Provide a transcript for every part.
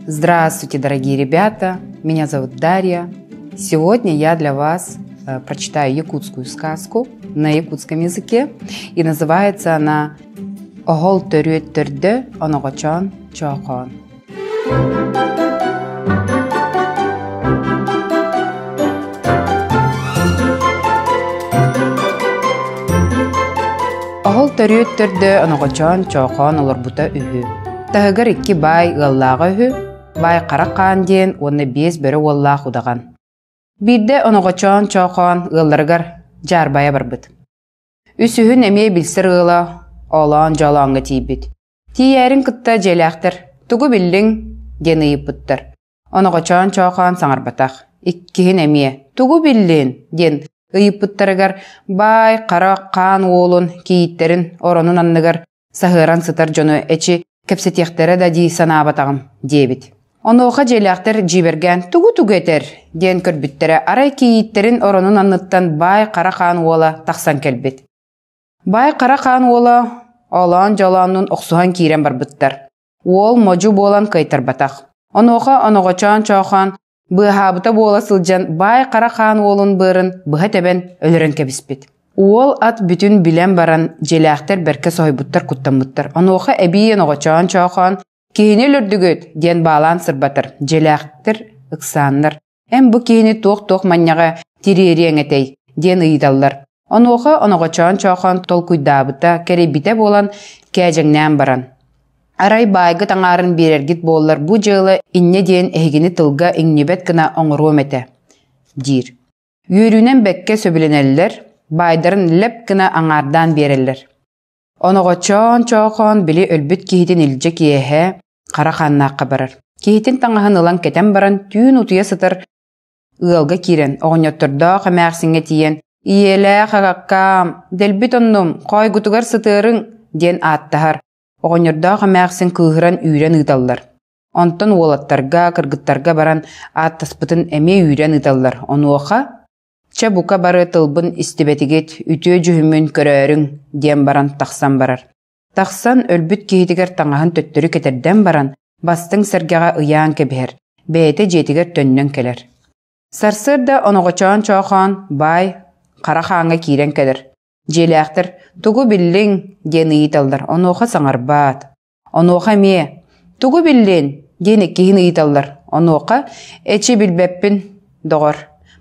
Здравствуйте, дорогие ребята! Меня зовут Дарья. Сегодня я для вас прочитаю якутскую сказку на якутском языке. И называется она «Оғол төрүөттөрдө оногочон чоокон». Оғол төрүөттөрдө оногочон чоокон олорбута үһү. Тахыгар икки бай ыллаага үһү, бай каракаан диэн уонна биэс бөрө уоллаах удаган. Бирде оногочон чоокон ылларыгар жаарбая барбыт. Үсүһүн эмие билсер ыла олоон жолоонга тийбит. Тиээрин кытта желээхтер, тугу биллиң диэн ыйыппыттар. Оногочон чоокон саңарбатах. Иккиһин эмие, тугу биллин диэн ыйыппыттарыгар бай каракаан уолун кииттерин оронун анныгар саһыаран сытар жону эчи кепсетиэхтере да дии санаабатагым диэбит. Онуоха желээхтер жиберген тугу этер диэн көрбүттере арай кииттерин оронун анныттан бай каракаан уола тахсан келбит. Бай каракаан уола олоон жолоонун оксухан киирен барбыттар. Уол можу буолан кайтарбатах. Онуоха оногочон чоокон быахаабыта буола сылдьан бай каракаан уолун быырын быха тебен өлөрөн кебиспит. Уол ат бүтүн билен баран желээхтер берке сойбуттар куттаммыттар. Онуоха эбии оногочон чоокон киһини өлөрдүгөт диэн баалаан сырбатар. Желээхтер ыксааннар. Эм бу киһини туох манняга тириэриэҥэтэй диэн ыйдаллар. Онуоха оногочон чоокон толкуйдаабыта керебите болан кээжэҥнээн баран. Арай байгы таңаарын берергит боллар бу жыылы инне диэн эһигини тылга иҥнибет гына оҥоруом эте диир. Үөрүүнэн бекке сөбүленеллер, байдарын леп гына аңаардаан береллер. Оногочон чоокон били өлбүт киһитин илдьэ киэһэ карахааннаакка барар. Киһитин таҥаһын ылан кетен баран түүн утуйа сытар ыалга киирен оҕонньоттордоох эмээхсиҥҥэ тиийэн «Иелээх агаккаам, дэлбит оннум, хойгутугар сытыырыҥ» диэн ааттаһар. Оҕонньордоох эмээхсин кыыһыран үүрэн ыыталлар. Онтон уолаттарга, кыргыттарга баран ааттаспытын эмиэ үүрэн ыыталлар. Онуоха ча бука бары тылбын истибетигит үтүө жүһүмүн көрөөрүҥ диэн баран тахсан барар. Тахсан өлбүт киһитигэр таҥаһын төттөрү кетерден баран бастың сэргэҕэ ыйаан кэбиһэр, бэйэтэ дьиэтигэр төннөн келер. Сарсыарда оногочон чоокон бай карахааҥҥа киирен келер. Желээхтер тугу биллиң диэн ыйыталлар. Онуоха саҥарбаат. Онуоха мие тугу биллин диэн иккиһин ыйыталлар. Онуоха эчи билбеппин доҕор.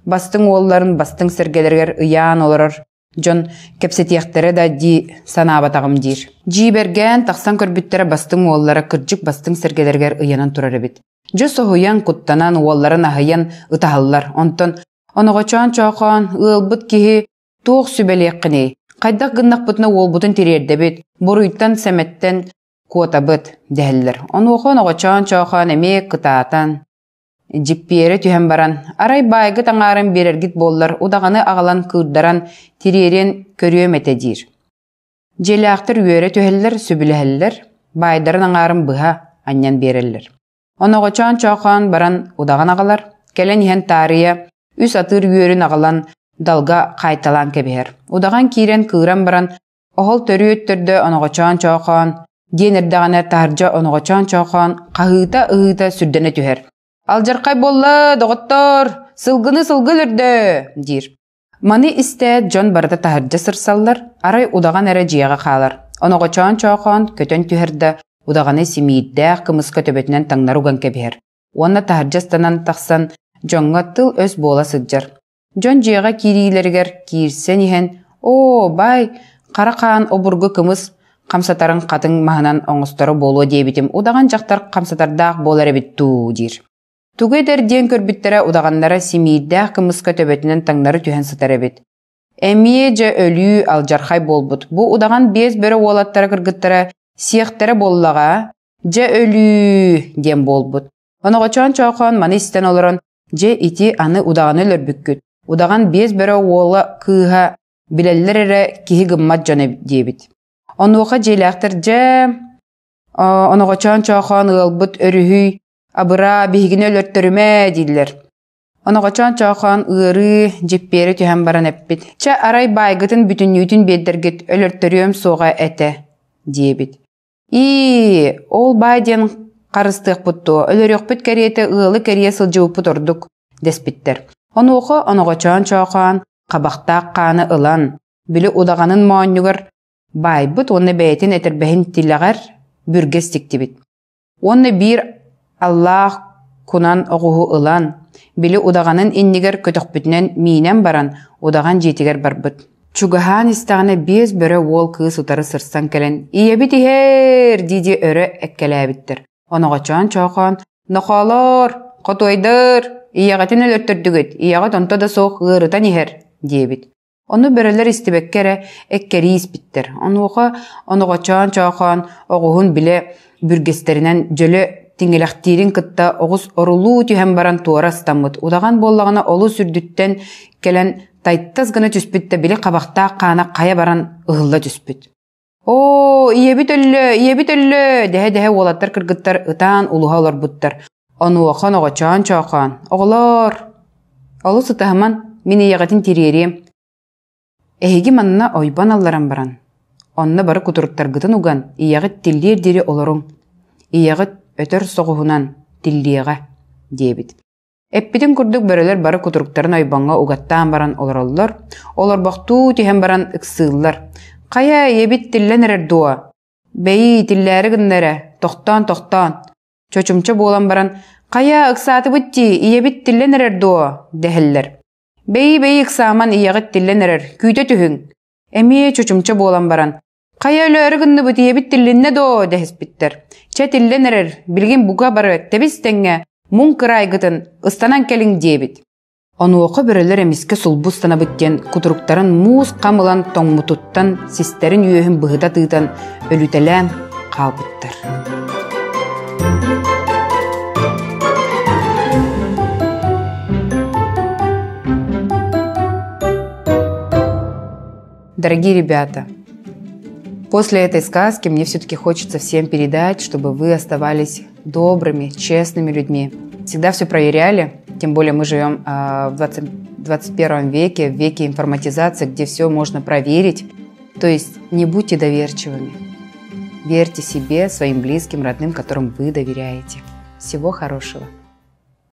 Бастың уолларын бастың сэргэлэргэр ыйаан олорор дьон кепсетиэхтере да дии санаабатагым диир. Дьииберген тахсан көрбүттере бастың уоллара кырдьык бастың сэргэлэргэр ыйанан турар эбит. Дьо соһуйан куттанан уолларын аһыйан ытаһаллар. Онтон оногочон чоокон ыалбыт киһи туох сүбэлиэккини. Хайдах гыннахпытына уолбутун тириэрдэбит, буруйттан сэмэттэн куотабыт дэһэллэр. Онуоха оногочон чоокон эмиэ кытаатан жиппиэри түһэн баран арай байгы таңаарын берергит боллар удаганы агалан кыырдаран тириэрин көрүөм эте диир. Желээхтер үөрэ түһэллэр сүбүлэһэллэр, байдарын аңаарын быһа аньян береллэр. Оногочон чоокон баран удаган агалар келен иһэн таарыйа үс атыыр үөрүн агалан далга кайталан кебиһэр. Удаган киирен кыыран баран оҕол төрүөттөрдө оногочон чоокон диэн эрдэҕинэ таһырдьа оногочон чоокон хаһыыта ыһыыта сүрдэнэ түһэр. «Алжаркай болла, доҕоттор, сылгыны сылгылырды» диир. Маны истээт дьон барыта таһырдьа сырсаллар, арай удаган эрэ дьиэҕэ хаалар. Оногочон чоокон көтөн түһэрдэ удаганы симииддээх кымыска төбөтүнэн таҥнар уган кэбиһэр. Уонна таһырдьастанан тахсан дьоҥҥо тыл өс буола сылдьар. Дьон дьиэҕэ кириилэригэр киирсен иһэн «О, бай, каракаан обургу кымыс хамсатарын катың маһынан оҥостору болуо диэбитим, удаган дьахтар хамсатардаах буолар эбит туу» диир. Тугу эдэр диэн көрбүттерэ удаганнара симииддээх кымыска төбөтүнэн таҥнары түһэн сытар эбит. Эмие дьэ өлүү алжархай болбут. Бу удаган биэс бөрө уолаттара кыргыттара сиэхтерэ боллаҕа дьэ өлүү диэн болбут. Оногочон чоокон маны истэн олорон дьэ ити аны удаганы өлөрбүккүт. Удаган биэс бөрө уола кыыһа билэллэр эрэ киһи гыммат дьоно диэбит. Онуоха желээхтер дьэ оногочон чоокон ыалбыт өрүһүй абыра биһигини өлөрттөрүмэ дииллэр. Оногочон чоокон ыары жиппери түһэн баран эппит. Ча арай байгытын бүтүннүүтүн беддергит өлөрттөрүөм суога эте диэбит. Ол байден Қарыстық бұтты, өлерек бүт кәреті ұлы кәрие сылжауып бұтырдық, деспіттер. Онуқы оноғычан чоқан, қабақтақ қаны ылан, білі удағанын мауынығыр, бай бұт оны бәйтін әтірбәхін тилағар бүргестікті біт. Оны бір Аллах кунан оғуғы ылан, білі удағанын иннігер көтіқ бүтінен мейнен баран, удаған жетігер бар бұт. Чугахан истағына без бөрі ол кыз ұтары сырсан кәлін, «Ие біт ихер!» дейді өрі әккәләбіттір. Оноғычан чоқан, «Нұқалар, қотойдыр, ияғатын өлірттірдігіт, ияғат онта да соқ ғырытан ихер!» дейбіт. Оны бөрілер істебеккері әккәрі іспіттір. Оноғычан чоқан, оғуғын біле бүргестерінен жөлі теңеләқтерін кытта оғыз орулу түйен баран туара стамыд. Удаған боллағына олу сүрдіттен кәлін тайттаз гына түспітті біле қабақта қана қая баран ұғылла түспіт. «О, иебіт өлі!» Дәе олаттар кіргіттар ұтан ұлыға олар бұттар. Онуақан оғачан чоқан. «Оғылар!» Олу сұтағыман мен ияғатын теререм. Әйгі манына ойбан алларан баран. Онна бары күтіріттар ғытын ұған, ияғыт тиллер дері оларың. Ияғыт өтір соғуынан тиллеға дейбіт. Әппетін күрдік бөрілер бары күтіріктарын ойбанға ұғаттан баран олар. Олар бақту түйен баран ұқсығылар. «Қая ебіт тиллен әрер дуа?» «Бәйі тилләрі гіннәрі, тоқтан. Чөчімчі болан баран, «Қая ұқсаты бұтті, ебіт тиллен әрер дуа?» дәхіллер. «Бәйі ұқсаман ияғыт тиллен әрер, күйті түхін?» Әме чөчімчі болан баран, «Қая өлі гінні бұты ебіт тилленне до?» дәхіспіттер. «Чә тиллен әрер, білген бұға бары тәбістенге, мұң қырай ғытын, ұстанан кәлің дейбіт». Оны оқы бірілер әмеске сұлбустана бүттен, күтіруктарын мұз қамылан тоңмұтуттан, сестерін үйеғін бұғыда тыйтан, өлітелән қалбыттыр. Дорогие ребята, после этой сказки мне все-таки хочется всем передать, чтобы вы оставались добрыми, честными людьми. Всегда все проверяли, тем более мы живем в 21 веке, в веке информатизации, где все можно проверить. То есть не будьте доверчивыми. Верьте себе, своим близким, родным, которым вы доверяете. Всего хорошего.